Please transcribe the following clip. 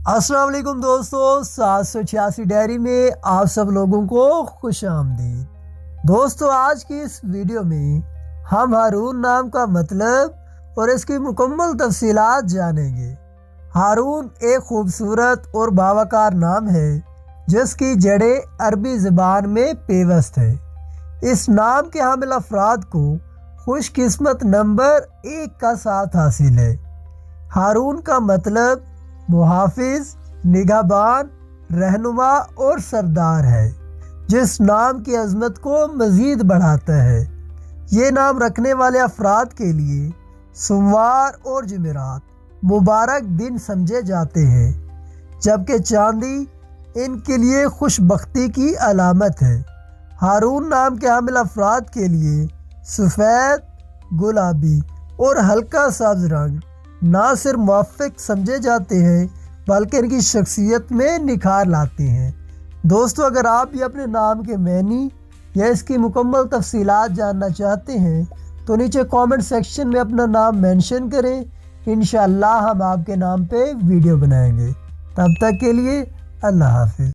अस्सलाम वालेकुम दोस्तों, 786 डायरी में आप सब लोगों को खुश आमदीद। दोस्तों, आज की इस वीडियो में हम हारून नाम का मतलब और इसकी मुकम्मल तफसीलात जानेंगे। हारून एक खूबसूरत और बावकार नाम है जिसकी जड़ें अरबी ज़बान में पेवस्त है। इस नाम के हामिल अफराद को खुशकिस्मत नंबर 1 का साथ हासिल है। हारून का मतलब मुहाफिज, निगहबान, रहनुमा और सरदार है, जिस नाम की अजमत को मज़ीद बढ़ाता है। ये नाम रखने वाले अफराद के लिए सोमवार और जुमेरात मुबारक दिन समझे जाते हैं, जबकि चांदी इनके लिए खुशबख्ती की अलामत है। हारून नाम के हामिल अफराद के लिए सफ़ेद, गुलाबी और हल्का सब्ज़ रंग ना सिर्फ मुवाफ़िक समझे जाते हैं बल्कि इनकी शख्सियत में निखार लाते हैं। दोस्तों, अगर आप भी अपने नाम के मैनी या इसकी मुकम्मल तफसीलात जानना चाहते हैं तो नीचे कमेंट सेक्शन में अपना नाम मेंशन करें। इंशाअल्लाह हम आपके नाम पे वीडियो बनाएंगे। तब तक के लिए अल्लाह हाफ़िज़।